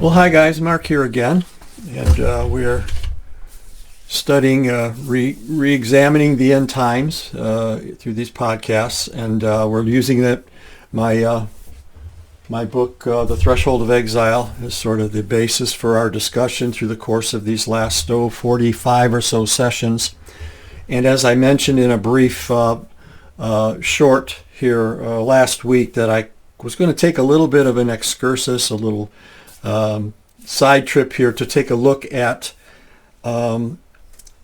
Well, hi guys, Mark here again, and we're studying, re-examining the end times through these podcasts, and we're using my book, The Threshold of Exile, as sort of the basis for our discussion through the course of these last 45 or so sessions. And as I mentioned in a brief short here last week, that I was going to take a little bit of an excursus, a little side trip here to take a look at some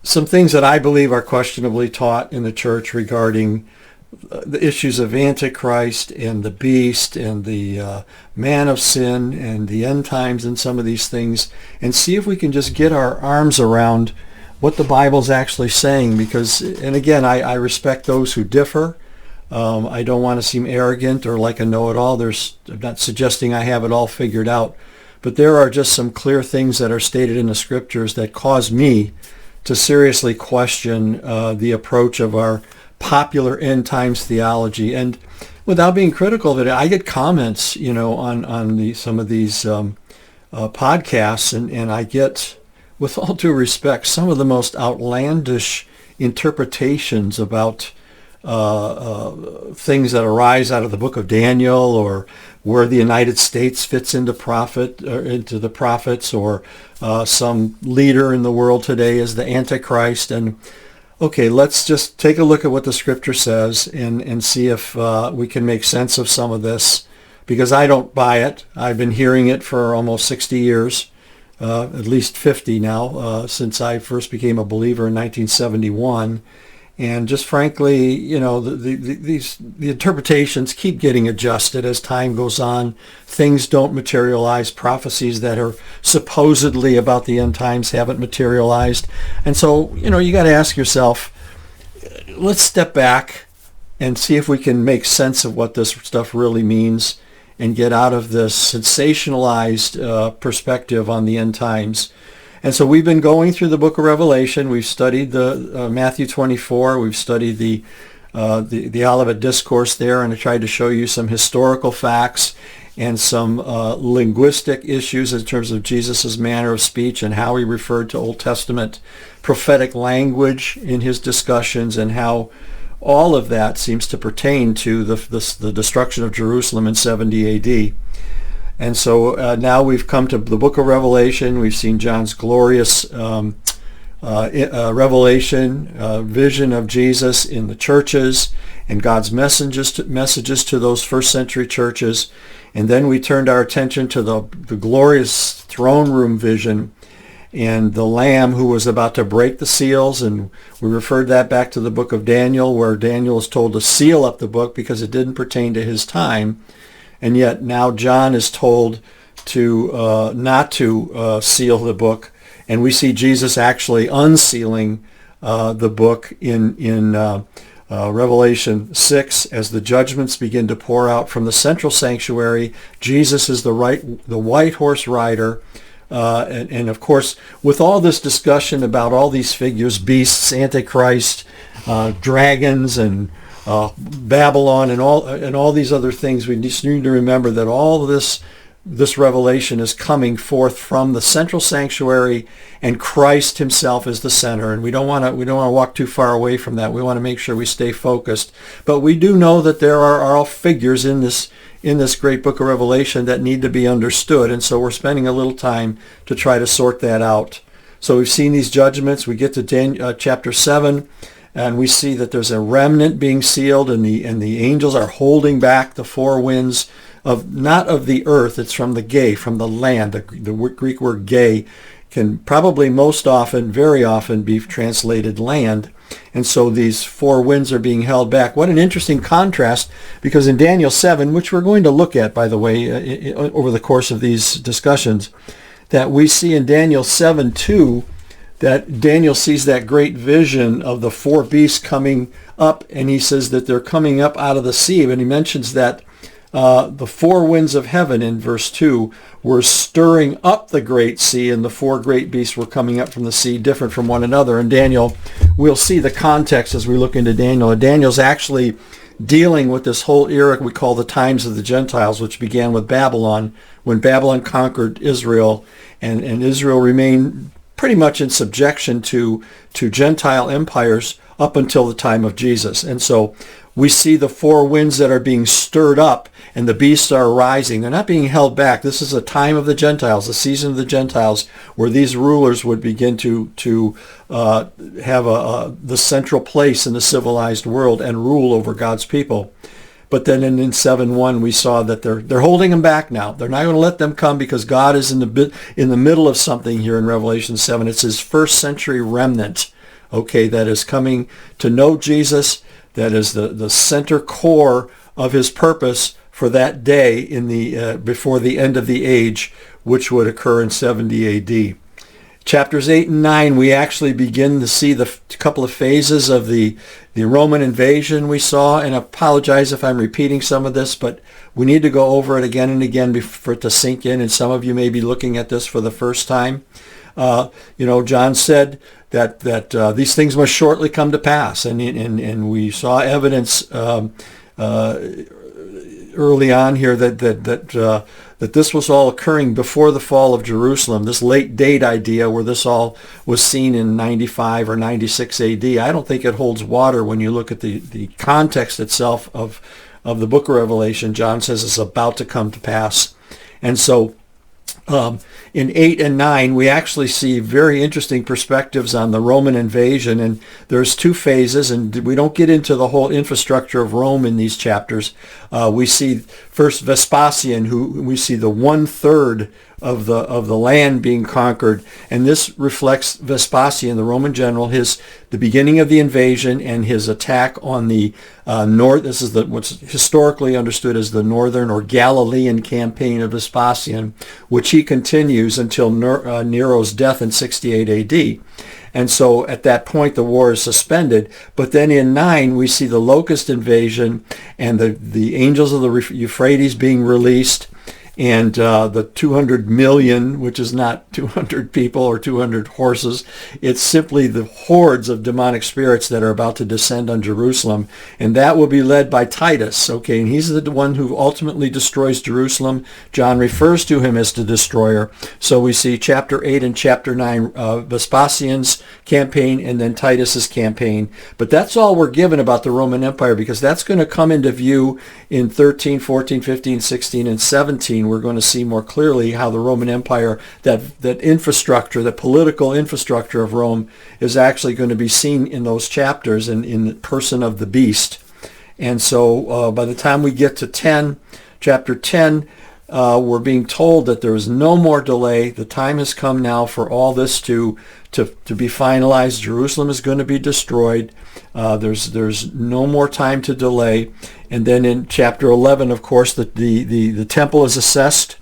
things that I believe are questionably taught in the church regarding the issues of Antichrist and the beast and the man of sin and the end times and some of these things, and see if we can just get our arms around what the Bible's actually saying. Because, and again, I respect those who differ. I don't want to seem arrogant or like a know-it-all. I'm not suggesting I have it all figured out. But there are just some clear things that are stated in the scriptures that cause me to seriously question the approach of our popular end times theology. And without being critical of it, I get comments, on some of these podcasts, and I get, with all due respect, some of the most outlandish interpretations about things that arise out of the book of Daniel, or where the United States fits into the prophets, or some leader in the world today is the Antichrist. And okay, let's just take a look at what the scripture says and see if we can make sense of some of this, because I don't buy it. I've been hearing it for almost 60 years, at least 50 now, since I first became a believer in 1971. And just frankly, the interpretations keep getting adjusted as time goes on. Things don't materialize. Prophecies that are supposedly about the end times haven't materialized. And so, you got to ask yourself, let's step back and see if we can make sense of what this stuff really means and get out of this sensationalized perspective on the end times. And so we've been going through the book of Revelation. We've studied the Matthew 24. We've studied the Olivet Discourse there, and I tried to show you some historical facts and some linguistic issues in terms of Jesus' manner of speech and how he referred to Old Testament prophetic language in his discussions, and how all of that seems to pertain to the destruction of Jerusalem in 70 A.D. And so now we've come to the book of Revelation. We've seen John's glorious revelation, vision of Jesus in the churches, and God's messages to those first century churches. And then we turned our attention to the glorious throne room vision and the Lamb who was about to break the seals. And we referred that back to the book of Daniel, where Daniel is told to seal up the book because it didn't pertain to his time. And yet now John is told to not to seal the book, and we see Jesus actually unsealing the book in Revelation 6 as the judgments begin to pour out from the central sanctuary. Jesus is the white horse rider, and of course, with all this discussion about all these figures, beasts, Antichrist, dragons, and Babylon, and all these other things, we just need to remember that all of this revelation is coming forth from the central sanctuary, and Christ himself is the center. And we don't want to walk too far away from that. We want to make sure we stay focused. But we do know that there are all figures in this great book of Revelation that need to be understood, and so we're spending a little time to try to sort that out. So we've seen these judgments. We get to chapter 7. And we see that there's a remnant being sealed, and the angels are holding back the four winds not of the earth. It's from the land. The Greek word gay can probably very often be translated land. And so these four winds are being held back. What an interesting contrast, because in Daniel 7, which we're going to look at, by the way, over the course of these discussions, that we see in Daniel 7:2, that Daniel sees that great vision of the four beasts coming up, and he says that they're coming up out of the sea. And he mentions that the four winds of heaven in verse 2 were stirring up the great sea, and the four great beasts were coming up from the sea, different from one another. And Daniel, we'll see the context as we look into Daniel. And Daniel's actually dealing with this whole era we call the times of the Gentiles, which began with Babylon, when Babylon conquered Israel, and Israel remained pretty much in subjection to Gentile empires up until the time of Jesus. And so we see the four winds that are being stirred up, and the beasts are rising. They're not being held back. This is a time of the Gentiles, the season of the Gentiles, where these rulers would begin to have the central place in the civilized world and rule over God's people. But then in 7:1 we saw that they're holding them back now. They're not going to let them come because God is in the middle of something here in Revelation 7. It's his first century remnant, okay, that is coming to know Jesus. That is the center core of his purpose for that day in the before the end of the age, which would occur in 70 A.D. Chapters 8 and 9, we actually begin to see the couple of phases of the Roman invasion we saw, and I apologize if I'm repeating some of this, but we need to go over it again and again for it to sink in, and some of you may be looking at this for the first time. John said that these things must shortly come to pass, and we saw evidence early on here that this was all occurring before the fall of Jerusalem. This late date idea, where this all was seen in 95 or 96 A.D., I don't think it holds water when you look at the context itself of the book of Revelation. John says it's about to come to pass, and so. In 8 and 9, we actually see very interesting perspectives on the Roman invasion, and there's two phases, and we don't get into the whole infrastructure of Rome in these chapters. We see first Vespasian, who we see the 1/3 of the land being conquered, and this reflects Vespasian, the Roman general, the beginning of the invasion and his attack on the north. This is what's historically understood as the northern or Galilean campaign of Vespasian, which he continues until Nero's death in 68 A.D. And so at that point, the war is suspended. But then in 9, we see the locust invasion and the angels of the Euphrates being released, and the 200 million, which is not 200 people or 200 horses. It's simply the hordes of demonic spirits that are about to descend on Jerusalem. And that will be led by Titus, okay? And he's the one who ultimately destroys Jerusalem. John refers to him as the destroyer. So we see chapter 8 and chapter 9, Vespasian's campaign, and then Titus's campaign. But that's all we're given about the Roman Empire, because that's going to come into view in 13, 14, 15, 16, and 17. We're going to see more clearly how the Roman Empire, that infrastructure, the political infrastructure of Rome, is actually going to be seen in those chapters in the person of the beast. And so by the time we get to chapter 10, we're being told that there is no more delay. The time has come now for all this to be finalized. Jerusalem is going to be destroyed. There's no more time to delay. And then in chapter 11, of course, the temple is assessed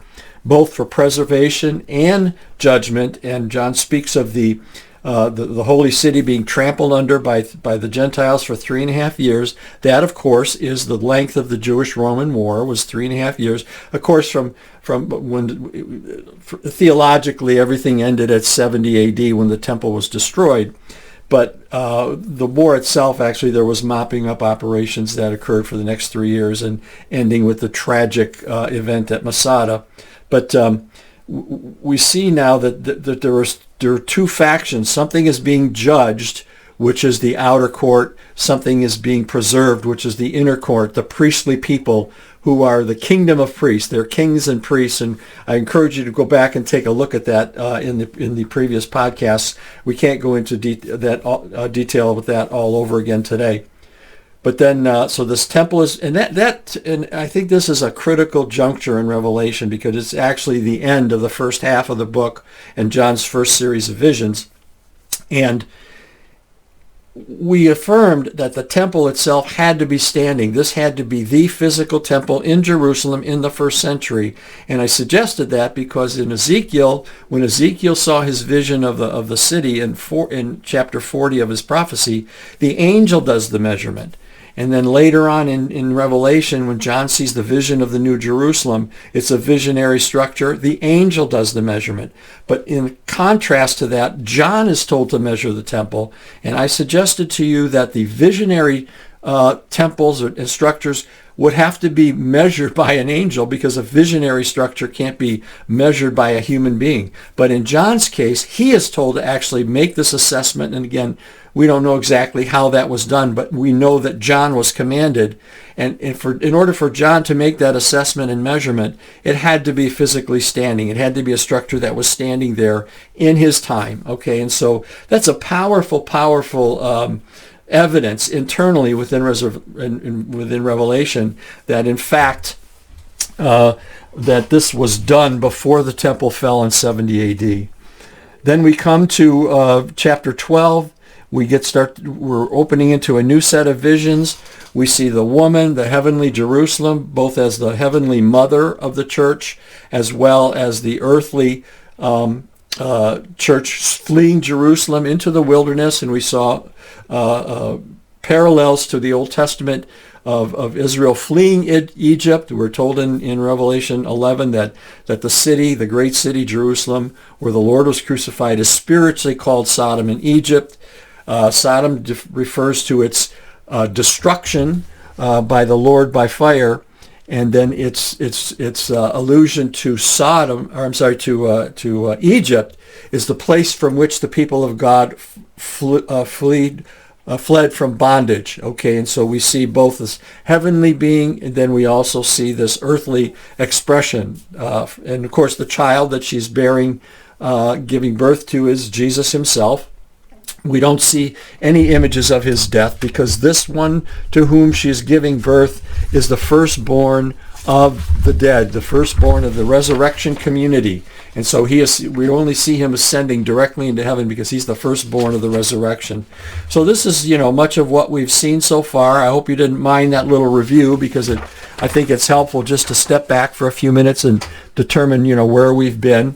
both for preservation and judgment. And John speaks of the holy city being trampled under by the Gentiles for 3.5 years. That, of course, is the length of the Jewish-Roman War, was 3.5 years. Of course, from when theologically everything ended at 70 A.D. when the temple was destroyed. But the war itself, actually, there was mopping up operations that occurred for the next 3 years, and ending with the tragic event at Masada. But we see now that there are two factions. Something is being judged, which is the outer court. Something is being preserved, which is the inner court, the priestly people who are the kingdom of priests. They're kings and priests, and I encourage you to go back and take a look at that in the previous podcasts. We can't go into detail with that all over again today. But then, so this temple is, and I think this is a critical juncture in Revelation, because it's actually the end of the first half of the book and John's first series of visions. And we affirmed that the temple itself had to be standing. This had to be the physical temple in Jerusalem in the first century. And I suggested that because in Ezekiel, when Ezekiel saw his vision of the city in chapter 40 of his prophecy, the angel does the measurement. And then later on in Revelation, when John sees the vision of the New Jerusalem, it's a visionary structure. The angel does the measurement. But in contrast to that, John is told to measure the temple. And I suggested to you that the visionary temples and structures would have to be measured by an angel, because a visionary structure can't be measured by a human being. But in John's case, he is told to actually make this assessment. And again, we don't know exactly how that was done, but we know that John was commanded. And in order for John to make that assessment and measurement, it had to be physically standing. It had to be a structure that was standing there in his time. Okay, and so that's a powerful evidence internally within Revelation that in fact that this was done before the temple fell in 70 AD. Then we come to chapter 12. We're opening into a new set of visions. We see the woman, the heavenly Jerusalem, both as the heavenly mother of the church as well as the earthly church fleeing Jerusalem into the wilderness. And we saw parallels to the Old Testament of Israel fleeing Egypt. We're told in Revelation 11 that the city, the great city Jerusalem, where the Lord was crucified, is spiritually called Sodom in Egypt. Sodom refers to its destruction by the Lord by fire, and then its allusion to to Egypt is the place from which the people of God fled from bondage. Okay, and so we see both this heavenly being, and then we also see this earthly expression. And of course, the child that she's bearing, giving birth to, is Jesus himself. We don't see any images of his death, because this one to whom she is giving birth is the firstborn of the dead, the firstborn of the resurrection community. And so we only see him ascending directly into heaven because he's the firstborn of the resurrection. So this is, much of what we've seen so far. I hope you didn't mind that little review, because I think it's helpful just to step back for a few minutes and determine, where we've been.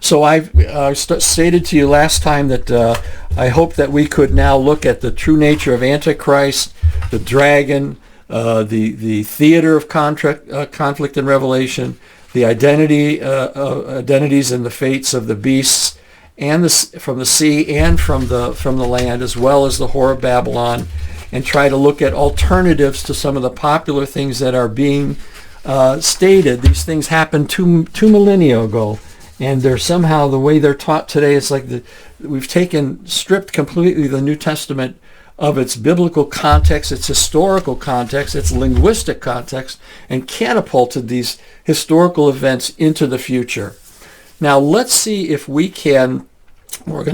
So I've stated to you last time that I hope that we could now look at the true nature of Antichrist, the dragon, the theater of conflict in Revelation, the identities and the fates of the beasts, and from the sea and from the land, as well as the whore of Babylon, and try to look at alternatives to some of the popular things that are being stated. These things happened two millennia ago. And they're somehow, the way they're taught today, it's like we've stripped completely the New Testament of its biblical context, its historical context, its linguistic context, and catapulted these historical events into the future. Now let's see if we're going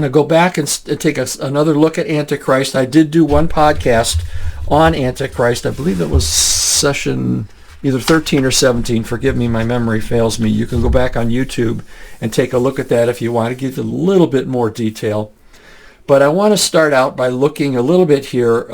to go back and take another look at Antichrist. I did do one podcast on Antichrist. I believe it was session either 13 or 17. Forgive me, my memory fails me. You can go back on YouTube and take a look at that if you want to give a little bit more detail. But I want to start out by looking a little bit here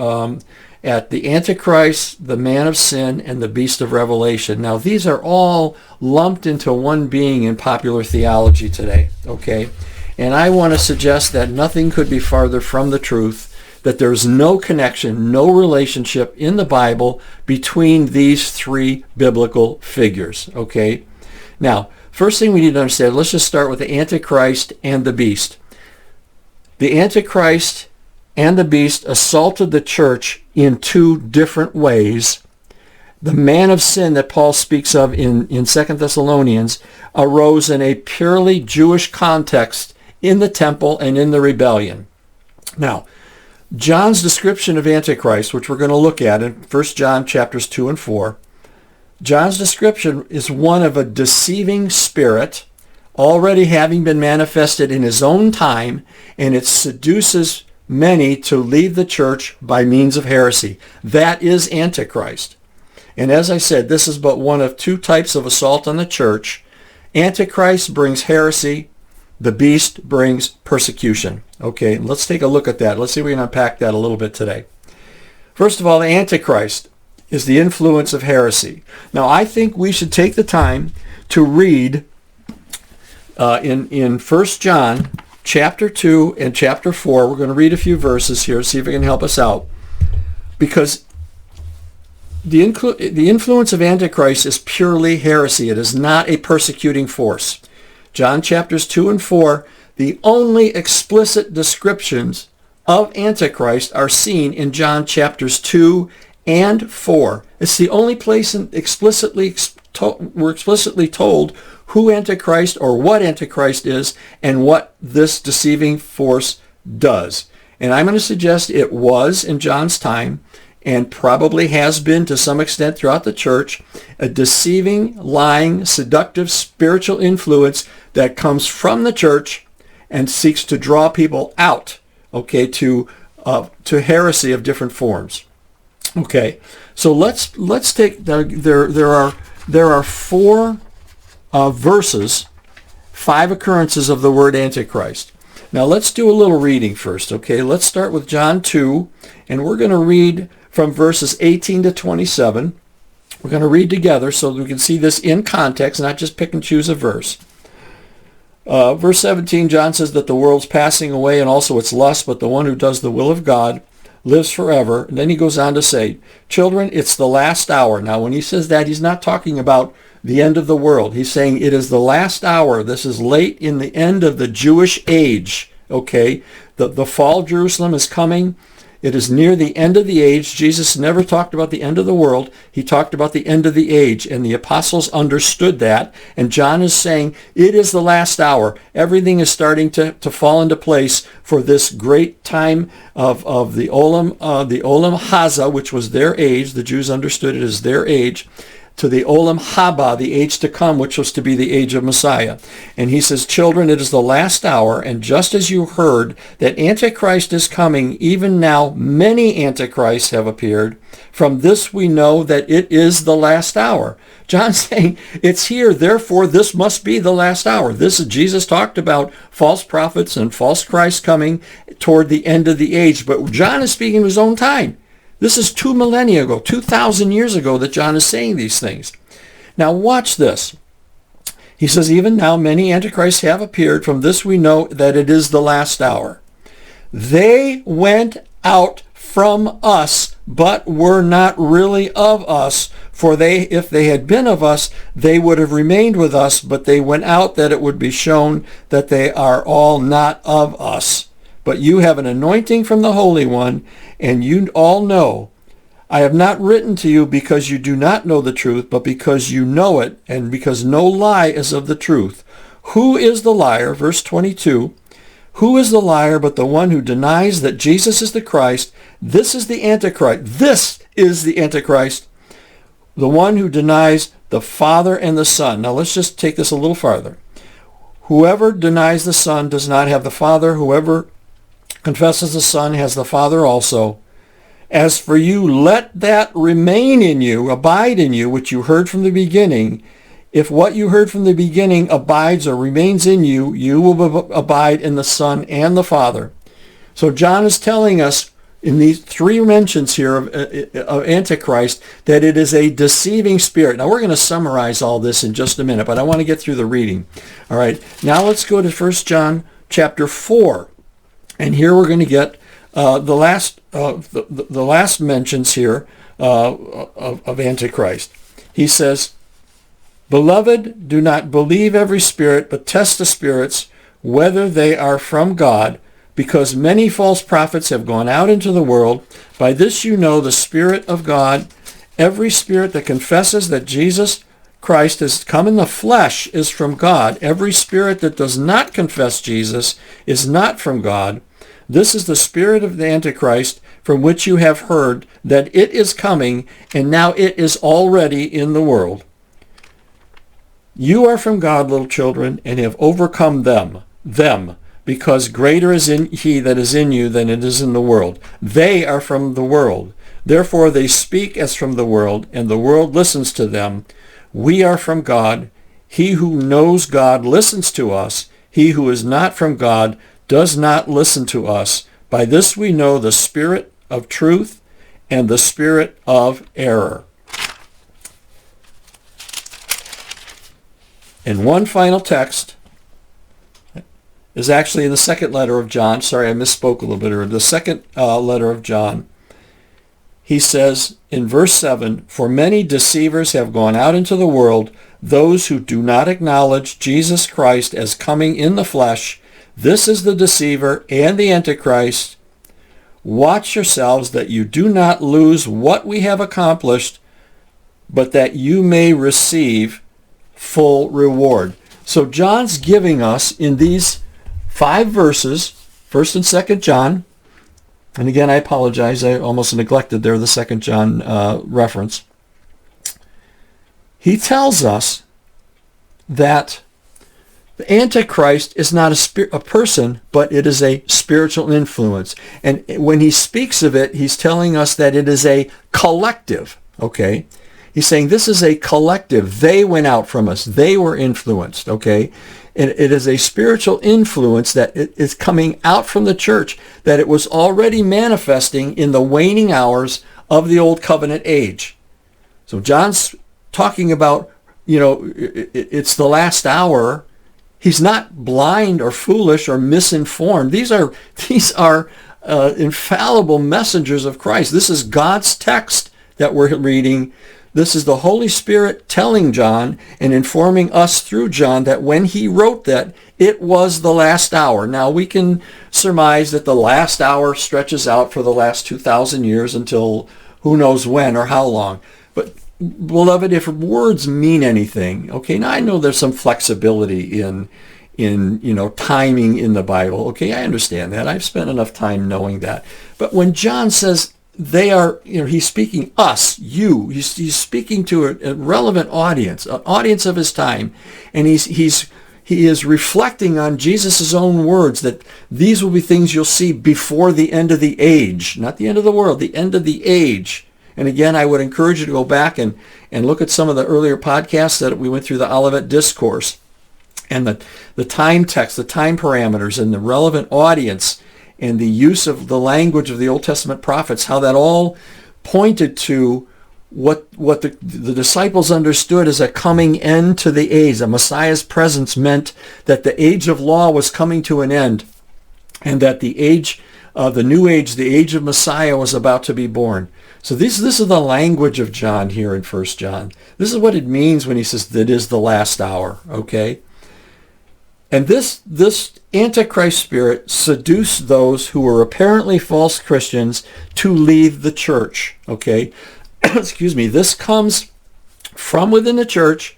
at the Antichrist, the man of sin, and the beast of Revelation. Now, these are all lumped into one being in popular theology today, okay? And I want to suggest that nothing could be farther from the truth, that there's no connection, no relationship in the Bible between these three biblical figures, okay? Now, first thing we need to understand, let's just start with the Antichrist and the beast. The Antichrist and the beast assaulted the church in two different ways. The man of sin that Paul speaks of in 2 Thessalonians arose in a purely Jewish context in the temple and in the rebellion. Now, John's description of Antichrist, which we're going to look at in 1 John chapters 2 and 4, John's description is one of a deceiving spirit already having been manifested in his own time, and it seduces many to leave the church by means of heresy. That is Antichrist. And as I said, this is but one of two types of assault on the church. Antichrist brings heresy. The beast brings persecution. Okay, let's take a look at that. Let's see if we can unpack that a little bit today. First of all, the Antichrist is the influence of heresy. Now, I think we should take the time to read in 1 John chapter 2 and chapter 4. We're going to read a few verses here, see if it can help us out. Because the influence of Antichrist is purely heresy. It is not a persecuting force. John chapters 2 and 4, the only explicit descriptions of Antichrist are seen in John chapters 2 and 4. It's the only place we're explicitly told who Antichrist or what Antichrist is and what this deceiving force does. And I'm going to suggest it was in John's time and probably has been to some extent throughout the church, a deceiving, lying, seductive spiritual influence that comes from the church and seeks to draw people out, okay, to heresy of different forms. Okay, so let's take there are 4 verses, 5 occurrences of the word Antichrist. Now let's do a little reading first, okay? Let's start with John 2, and we're going to read from verses 18 to 27. We're going to read together so that we can see this in context, not just pick and choose a verse. Verse 17, John says that the world's passing away and also its lust, but the one who does the will of God lives forever. And then he goes on to say, children, it's the last hour. Now, when he says that, he's not talking about the end of the world. He's saying it is the last hour. This is late in the end of the Jewish age. Okay, the fall of Jerusalem is coming. It is near the end of the age. Jesus never talked about the end of the world. He talked about the end of the age, and the apostles understood that. And John is saying it is the last hour. Everything is starting to fall into place for this great time of the Olam Haza, which was their age. The Jews understood it as their age, to the Olam Haba, the age to come, which was to be the age of Messiah. And he says, children, it is the last hour, and just as you heard that Antichrist is coming, even now many Antichrists have appeared. From this we know that it is the last hour. John's saying, it's here, therefore this must be the last hour. Jesus talked about false prophets and false Christ coming toward the end of the age, but John is speaking of his own time. This is 2 millennia ago, 2,000 years ago that John is saying these things. Now watch this. He says, even now many antichrists have appeared. From this we know that it is the last hour. They went out from us, but were not really of us. For if they had been of us, they would have remained with us, but they went out that it would be shown that they are all not of us. But you have an anointing from the Holy One, and you all know. I have not written to you because you do not know the truth, but because you know it, and because no lie is of the truth. Who is the liar? Verse 22. Who is the liar but the one who denies that Jesus is the Christ? This is the Antichrist. This is the Antichrist, the one who denies the Father and the Son. Now let's just take this a little farther. Whoever denies the Son does not have the Father. Whoever confesses the Son has the Father also. As for you, let that remain in you, abide in you, which you heard from the beginning. If what you heard from the beginning abides or remains in you, you will abide in the Son and the Father. So John is telling us in these 3 mentions here of Antichrist that it is a deceiving spirit. Now we're going to summarize all this in just a minute, but I want to get through the reading. All right, now let's go to 1 John chapter 4. And here we're going to get the last mentions here of Antichrist. He says, Beloved, do not believe every spirit, but test the spirits, whether they are from God, because many false prophets have gone out into the world. By this you know the Spirit of God. Every spirit that confesses that Jesus Christ has come in the flesh is from God. Every spirit that does not confess Jesus is not from God. This is the spirit of the Antichrist, from which you have heard that it is coming, and now it is already in the world. You are from God, little children, and have overcome them, because greater is he that is in you than it is in the world. They are from the world. Therefore they speak as from the world, and the world listens to them. We are from God. He who knows God listens to us. He who is not from God does not listen to us. By this we know the spirit of truth and the spirit of error. And one final text is actually in the second letter of John. Sorry, I misspoke a little bit earlier. The second letter of John. He says in verse 7, For many deceivers have gone out into the world, those who do not acknowledge Jesus Christ as coming in the flesh. This is the deceiver and the Antichrist. Watch yourselves that you do not lose what we have accomplished, but that you may receive full reward. So John's giving us in these 5 verses, 1st and 2nd John, and again, I apologize, I almost neglected there the 2nd John reference. He tells us that the Antichrist is not a person, but it is a spiritual influence. And when he speaks of it, he's telling us that it is a collective, okay? He's saying this is a collective. They went out from us. They were influenced, okay? And it is a spiritual influence that is coming out from the church, that it was already manifesting in the waning hours of the Old Covenant age. So John's talking about, it's the last hour. He's not blind or foolish or misinformed. These are infallible messengers of Christ. This is God's text that we're reading. This is the Holy Spirit telling John and informing us through John that when he wrote that, it was the last hour. Now, we can surmise that the last hour stretches out for the last 2,000 years until who knows when or how long. But, beloved, if words mean anything, okay, now I know there's some flexibility in timing in the Bible. Okay, I understand that. I've spent enough time knowing that. But when John says they are, he's speaking us, you. He's speaking to a relevant audience, an audience of his time, and he is reflecting on Jesus' own words that these will be things you'll see before the end of the age, not the end of the world, the end of the age. And again, I would encourage you to go back and look at some of the earlier podcasts that we went through, the Olivet Discourse, and the time text, the time parameters, and the relevant audience, and the use of the language of the Old Testament prophets, how that all pointed to what the disciples understood as a coming end to the age. A Messiah's presence meant that the age of law was coming to an end, and that the age, the new age, the age of Messiah was about to be born. So this is the language of John here in 1 John. This is what it means when he says that it is the last hour, okay? And this Antichrist spirit seduced those who were apparently false Christians to leave the church, okay? Excuse me. This comes from within the church.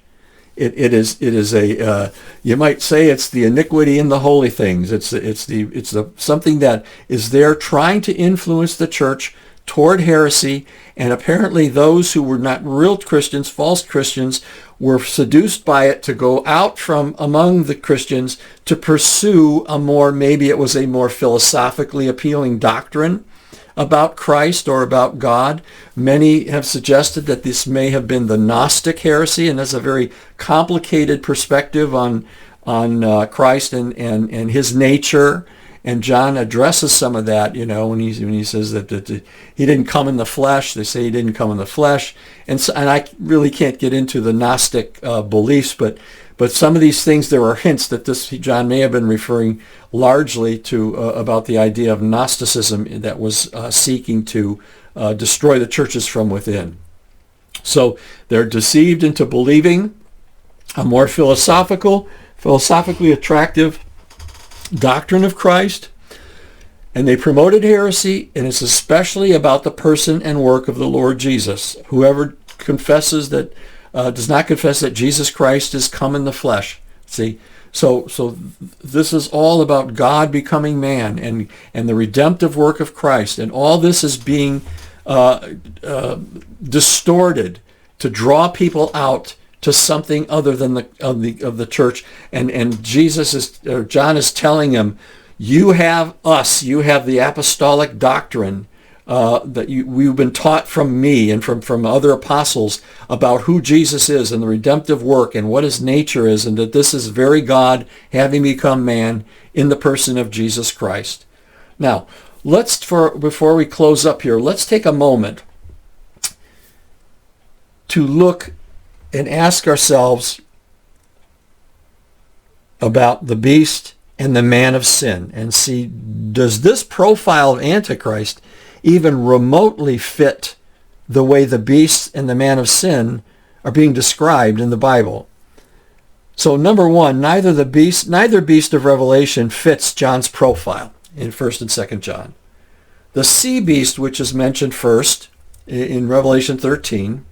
It is a you might say it's the iniquity in the holy things. It's the something that is there trying to influence the church toward heresy, and apparently those who were not real Christians, false Christians, were seduced by it to go out from among the Christians to pursue maybe it was a more philosophically appealing doctrine about Christ or about God. Many have suggested that this may have been the Gnostic heresy, and that's a very complicated perspective on Christ and his nature. And John addresses some of that, when he says that he didn't come in the flesh. They say he didn't come in the flesh, and I really can't get into the Gnostic beliefs, but some of these things, there are hints that John may have been referring largely to about the idea of Gnosticism that was seeking to destroy the churches from within. So they're deceived into believing a more philosophically attractive doctrine of Christ, and they promoted heresy, and it's especially about the person and work of the Lord Jesus. Whoever confesses that does not confess that Jesus Christ is come in the flesh. See, so this is all about God becoming man and the redemptive work of Christ, and all this is being distorted to draw people out to something other than the church, and John is telling him, you have the apostolic doctrine that we've been taught from me and from other apostles about who Jesus is and the redemptive work and what his nature is, and that this is very God having become man in the person of Jesus Christ. Now, before we close up here, let's take a moment to look and ask ourselves about the beast and the man of sin and see, does this profile of Antichrist even remotely fit the way the beast and the man of sin are being described in the Bible? So number one, neither beast of Revelation fits John's profile in 1st and 2nd John. The sea beast, which is mentioned first in Revelation 13,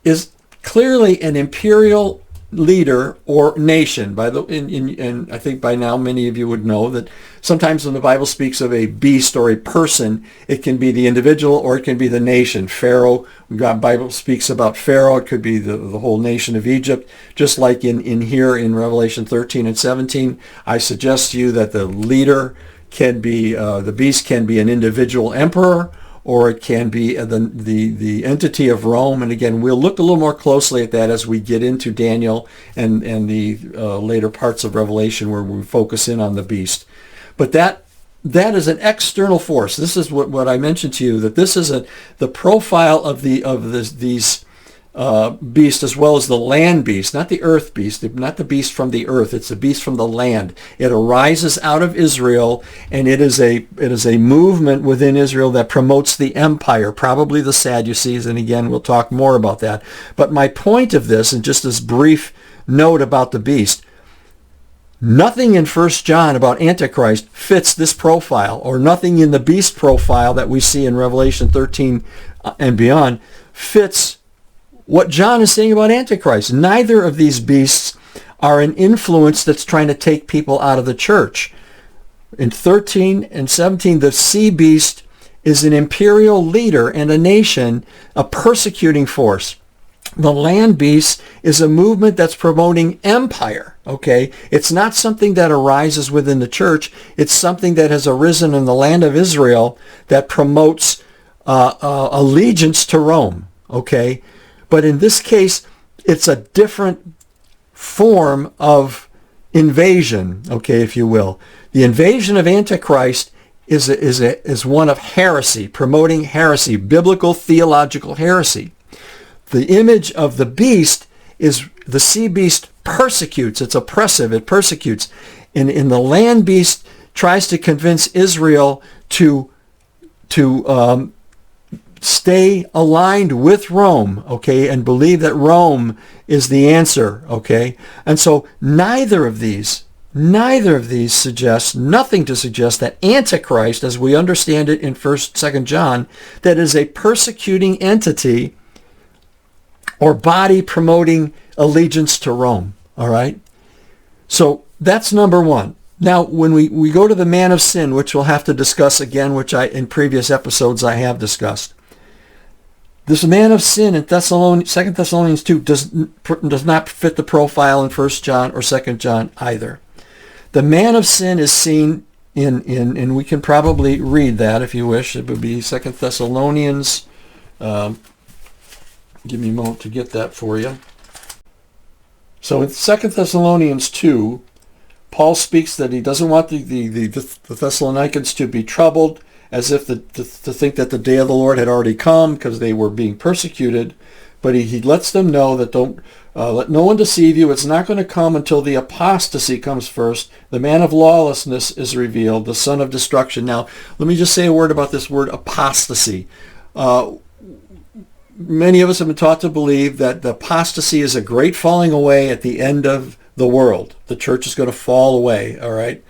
is clearly an imperial leader or nation. And I think by now many of you would know that sometimes when the Bible speaks of a beast or a person, it can be the individual or it can be the nation. Pharaoh, God Bible speaks about Pharaoh, it could be the whole nation of Egypt. Just like in here in Revelation 13 and 17, I suggest to you that the leader can be, the beast can be an individual emperor, or it can be the entity of Rome. And again, we'll look a little more closely at that as we get into Daniel and the later parts of Revelation, where we focus in on the beast. But that is an external force. This is what I mentioned to you, that this is the profile of these beast, as well as the land beast, not the earth beast, not the beast from the earth. It's the beast from the land. It arises out of Israel, and it is a movement within Israel that promotes the empire, probably the Sadducees, and again, we'll talk more about that. But my point of this, and just this brief note about the beast, nothing in 1 John about Antichrist fits this profile, or nothing in the beast profile that we see in Revelation 13 and beyond fits what John is saying about Antichrist. Neither of these beasts are an influence that's trying to take people out of the church. In 13 and 17, the sea beast is an imperial leader and a nation, a persecuting force. The land beast is a movement that's promoting empire, okay? It's not something that arises within the church. It's something that has arisen in the land of Israel that promotes allegiance to Rome, okay? But in this case, it's a different form of invasion, okay, if you will. The invasion of Antichrist is one of heresy, promoting heresy, biblical theological heresy. The image of the beast is the sea beast persecutes. It's oppressive. It persecutes. In the land beast tries to convince Israel to stay aligned with Rome, okay, and believe that Rome is the answer, okay? And so neither of these suggests, nothing to suggest that Antichrist, as we understand it in 1st, 2nd John, that is a persecuting entity or body promoting allegiance to Rome, all right? So that's number one. Now, when we go to the man of sin, which we'll have to discuss again, which in previous episodes I have discussed, this man of sin in 2 Thessalonians 2 does not fit the profile in 1 John or 2 John either. The man of sin is seen and we can probably read that if you wish. It would be 2 Thessalonians. Give me a moment to get that for you. So in 2 Thessalonians 2, Paul speaks that he doesn't want the Thessalonians to be troubled, as if to think that the day of the Lord had already come because they were being persecuted. But he lets them know that don't let no one deceive you. It's not going to come until the apostasy comes first. The man of lawlessness is revealed, the son of destruction. Now, let me just say a word about this word apostasy. Many of us have been taught to believe that the apostasy is a great falling away at the end of the world. The church is going to fall away, all right?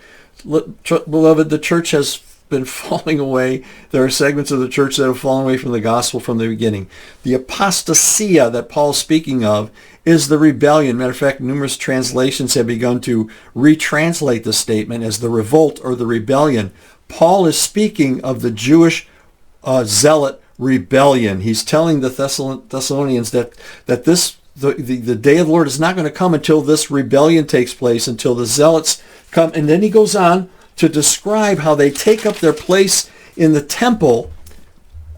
Beloved, the church has been falling away. There are segments of the church that have fallen away from the gospel from the beginning. The apostasia that Paul's speaking of is the rebellion. Matter of fact, numerous translations have begun to retranslate the statement as the revolt or the rebellion. Paul is speaking of the Jewish zealot rebellion. He's telling the Thessalonians that the day of the Lord is not going to come until this rebellion takes place, until the zealots come. And then he goes on to describe how they take up their place in the temple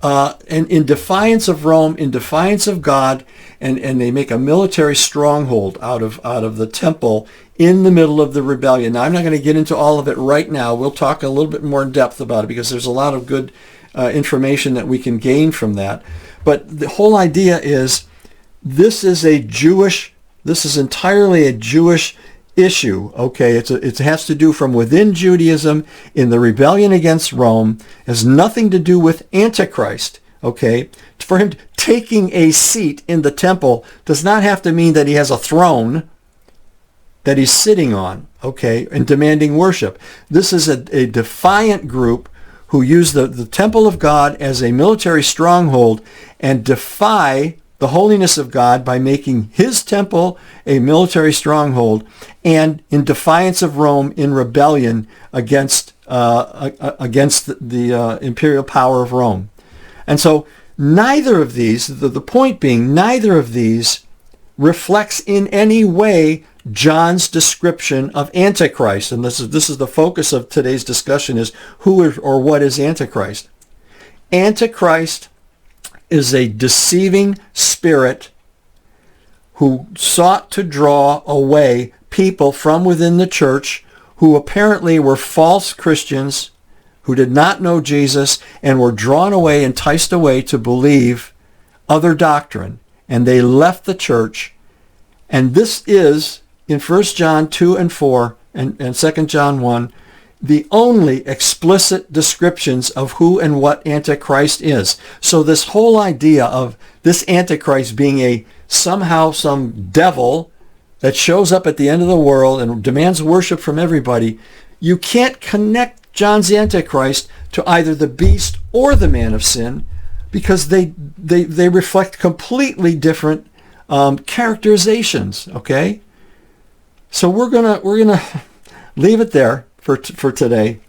and in defiance of Rome, in defiance of God, and they make a military stronghold out of the temple in the middle of the rebellion. Now, I'm not going to get into all of it right now. We'll talk a little bit more in depth about it because there's a lot of good information that we can gain from that. But the whole idea is this is entirely a Jewish issue, okay? It has to do from within Judaism in the rebellion against Rome. It has nothing to do with Antichrist, okay? For him taking a seat in the temple does not have to mean that he has a throne that he's sitting on, okay, and demanding worship. This is a defiant group who use the temple of God as a military stronghold and defy the holiness of God by making his temple a military stronghold, and in defiance of Rome, in rebellion against the imperial power of Rome. And so neither of these, the point being, neither of these reflects in any way John's description of Antichrist. And this is the focus of today's discussion, is who or what is Antichrist. Antichrist is a deceiving spirit who sought to draw away people from within the church who apparently were false Christians, who did not know Jesus, and were drawn away, enticed away to believe other doctrine. And they left the church. And this is, in 1 John 2 and 4 and 2 John 1, the only explicit descriptions of who and what Antichrist is. So this whole idea of this Antichrist being somehow some devil that shows up at the end of the world and demands worship from everybody, you can't connect John's Antichrist to either the beast or the man of sin, because they reflect completely different characterizations. Okay, so we're gonna leave it there for today.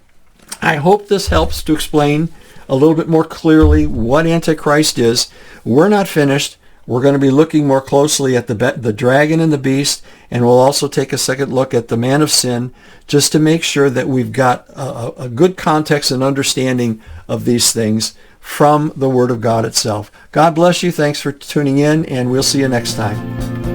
I hope this helps to explain a little bit more clearly what Antichrist is. We're not finished. We're going to be looking more closely at the dragon and the beast, and we'll also take a second look at the man of sin, just to make sure that we've got a good context and understanding of these things from the Word of God itself. God bless you. Thanks for tuning in, and we'll see you next time.